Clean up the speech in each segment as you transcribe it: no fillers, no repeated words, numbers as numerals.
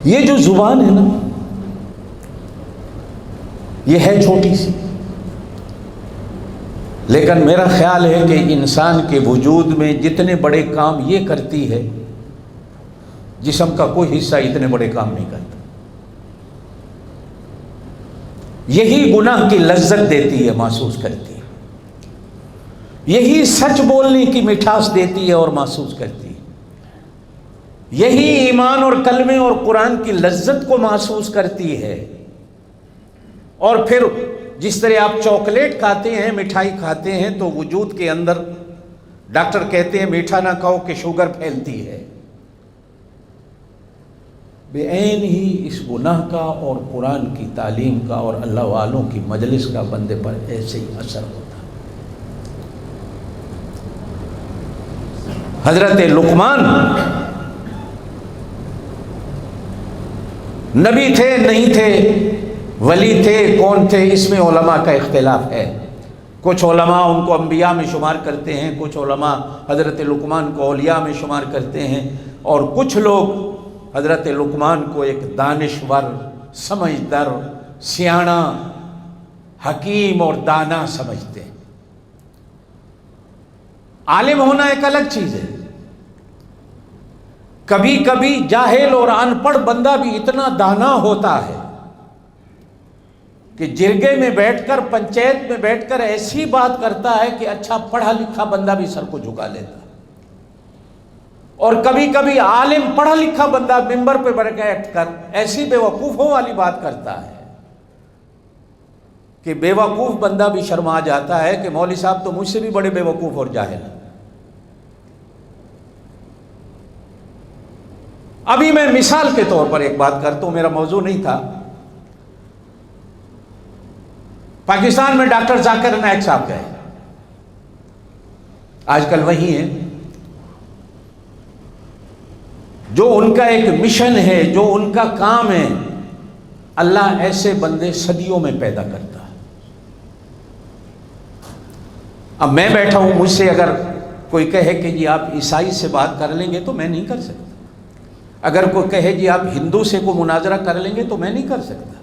یہ جو زبان ہے نا، یہ ہے چھوٹی سی، لیکن میرا خیال ہے کہ انسان کے وجود میں جتنے بڑے کام یہ کرتی ہے، جسم کا کوئی حصہ اتنے بڑے کام نہیں کرتا۔ یہی گناہ کی لذت دیتی ہے، محسوس کرتی ہے، یہی سچ بولنے کی مٹھاس دیتی ہے اور محسوس کرتی ہے، یہی ایمان اور کلمے اور قرآن کی لذت کو محسوس کرتی ہے۔ اور پھر جس طرح آپ چاکلیٹ کھاتے ہیں، مٹھائی کھاتے ہیں، تو وجود کے اندر ڈاکٹر کہتے ہیں میٹھا نہ کھاؤ کہ شوگر پھیلتی ہے، بے عین ہی اس گناہ کا اور قرآن کی تعلیم کا اور اللہ والوں کی مجلس کا بندے پر ایسے ہی اثر ہوتا ہے۔ حضرت لقمان نبی تھے نہیں تھے، ولی تھے کون تھے، اس میں علماء کا اختلاف ہے۔ کچھ علماء ان کو انبیاء میں شمار کرتے ہیں، کچھ علماء حضرت لقمان کو اولیاء میں شمار کرتے ہیں، اور کچھ لوگ حضرت لقمان کو ایک دانشور، سمجھدار، سیاںا، حکیم اور دانا سمجھتے ہیں۔ عالم ہونا ایک الگ چیز ہے۔ کبھی کبھی جاہل اور ان پڑھ بندہ بھی اتنا دانا ہوتا ہے کہ جرگے میں بیٹھ کر، پنچایت میں بیٹھ کر ایسی بات کرتا ہے کہ اچھا پڑھا لکھا بندہ بھی سر کو جھکا لیتا ہے۔ اور کبھی کبھی عالم پڑھا لکھا بندہ ممبر پہ بیٹھ کر ایسی بے وقوفوں والی بات کرتا ہے کہ بے وقوف بندہ بھی شرما جاتا ہے کہ مولوی صاحب تو مجھ سے بھی بڑے بے وقوف اور جاہل ہیں۔ ابھی میں مثال کے طور پر ایک بات کرتا ہوں، میرا موضوع نہیں تھا۔ پاکستان میں ڈاکٹر ذاکر نائک صاحب گئے، آج کل وہی ہیں۔ جو ان کا ایک مشن ہے، جو ان کا کام ہے، اللہ ایسے بندے صدیوں میں پیدا کرتا ہے۔ اب میں بیٹھا ہوں، مجھ سے اگر کوئی کہے کہ جی آپ عیسائی سے بات کر لیں گے تو میں نہیں کر سکتا۔ اگر کوئی کہے جی آپ ہندو سے کوئی مناظرہ کر لیں گے تو میں نہیں کر سکتا۔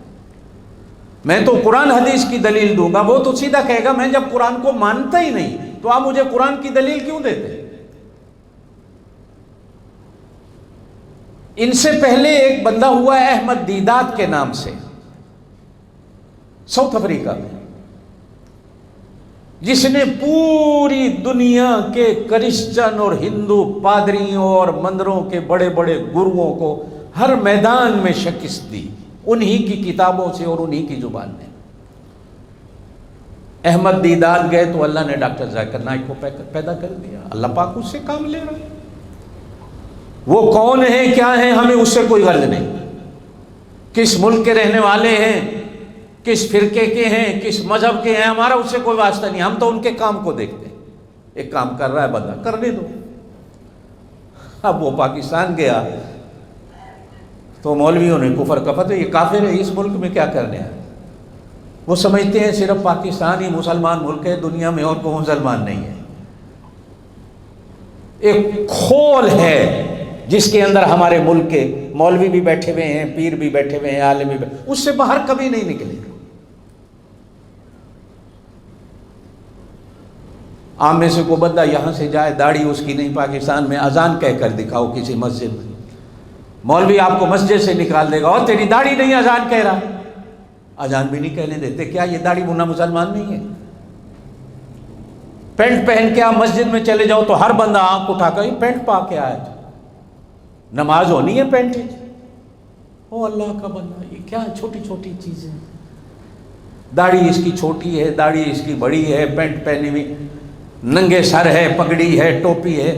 میں تو قرآن حدیث کی دلیل دوں گا، وہ تو سیدھا کہے گا میں جب قرآن کو مانتا ہی نہیں تو آپ مجھے قرآن کی دلیل کیوں دیتے؟ ان سے پہلے ایک بندہ ہوا ہے احمد دیدات کے نام سے، ساؤتھ افریقہ میں، جس نے پوری دنیا کے کرسچن اور ہندو پادریوں اور مندروں کے بڑے بڑے گروؤں کو ہر میدان میں شکست دی، انہی کی کتابوں سے اور انہی کی زبان میں۔ احمد دیدات گئے تو اللہ نے ڈاکٹر ذاکر نائک کو پیدا کر دیا۔ اللہ پاک اس سے کام لے رہا ہے۔ وہ کون ہیں، کیا ہیں، ہمیں اس سے کوئی غرض نہیں۔ کس ملک کے رہنے والے ہیں، کس فرقے کے ہیں، کس مذہب کے ہیں، ہمارا اس سے کوئی واسطہ نہیں۔ ہم تو ان کے کام کو دیکھتے ہیں۔ ایک کام کر رہا ہے بندہ، کرنے دو۔ اب وہ پاکستان گیا تو مولویوں نے کفر کا فتویٰ، یہ کافر ہے، اس ملک میں کیا کرنے ہیں۔ وہ سمجھتے ہیں صرف پاکستان ہی مسلمان ملک ہے، دنیا میں اور کوئی مسلمان نہیں ہے۔ ایک کھول ہے جس کے اندر ہمارے ملک کے مولوی بھی بیٹھے ہوئے ہیں، پیر بھی بیٹھے ہوئے ہیں، عالم بھی بیٹھے، اس سے باہر کبھی نہیں نکلے۔ عام میں سے کوئی بندہ یہاں سے جائے، داڑھی اس کی نہیں، پاکستان میں اذان کہہ کر دکھاؤ کسی مسجد میں، مولوی آپ کو مسجد سے نکال دے گا، اور تیری داڑھی نہیں اذان کہہ رہا۔ اذان بھی نہیں کہنے دیتے، کیا یہ داڑھی منا مسلمان نہیں ہے؟ پینٹ پہن کے آپ مسجد میں چلے جاؤ تو ہر بندہ آنکھ اٹھا کر یہ پینٹ پا کے آیا، نماز ہونی ہے پینٹ؟ او اللہ کا بندہ، یہ کیا چھوٹی چھوٹی چیزیں، داڑھی اس کی چھوٹی ہے، داڑھی اس کی بڑی ہے، پینٹ پہنی ہوئی، ننگے سر ہے، پگڑی ہے، ٹوپی ہے۔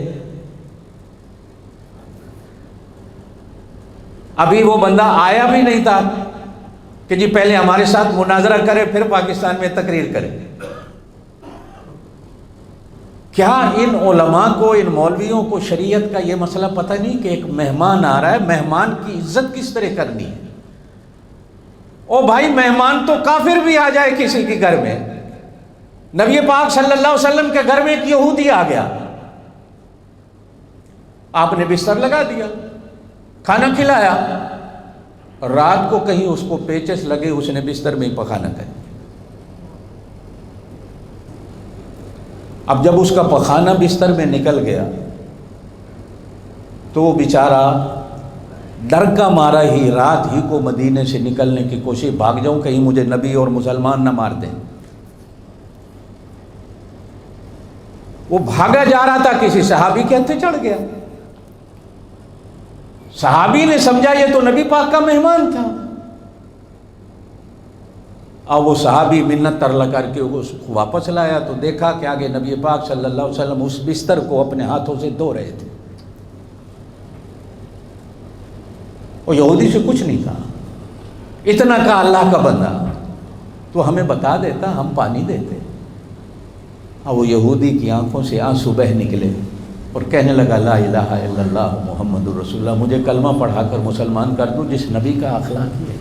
ابھی وہ بندہ آیا بھی نہیں تھا کہ جی پہلے ہمارے ساتھ مناظرہ کرے پھر پاکستان میں تقریر کرے۔ کیا ان علماء کو، ان مولویوں کو شریعت کا یہ مسئلہ پتہ نہیں کہ ایک مہمان آ رہا ہے، مہمان کی عزت کس طرح کرنی ہے؟ او بھائی، مہمان تو کافر بھی آ جائے کسی کے گھر میں، نبی پاک صلی اللہ علیہ وسلم کے گھر میں ایک یہودی آ گیا، آپ نے بستر لگا دیا، کھانا کھلایا، رات کو کہیں اس کو پیچس لگے، اس نے بستر میں ہی پخانہ کر دیا۔ اب جب اس کا پخانہ بستر میں نکل گیا تو وہ بیچارہ ڈر کا مارا ہی رات ہی کو مدینے سے نکلنے کی کوشش، بھاگ جاؤں کہیں مجھے نبی اور مسلمان نہ مار دیں۔ وہ بھاگا جا رہا تھا، کسی صحابی کے ہتھے چڑھ گیا۔ صحابی نے سمجھا یہ تو نبی پاک کا مہمان تھا۔ اب وہ صحابی منت ترلا کر کے اس کو واپس لایا تو دیکھا کہ آگے نبی پاک صلی اللہ علیہ وسلم اس بستر کو اپنے ہاتھوں سے دھو رہے تھے۔ وہ یہودی سے کچھ نہیں کہا، اتنا کہا اللہ کا بندہ تو ہمیں بتا دیتا، ہم پانی دیتے۔ اب وہ یہودی کی آنکھوں سے آنسو بہہ نکلے اور کہنے لگا لا الہ الا اللہ محمد الرسول اللہ، مجھے کلمہ پڑھا کر مسلمان کر دو جس نبی کا اخلاق ہے۔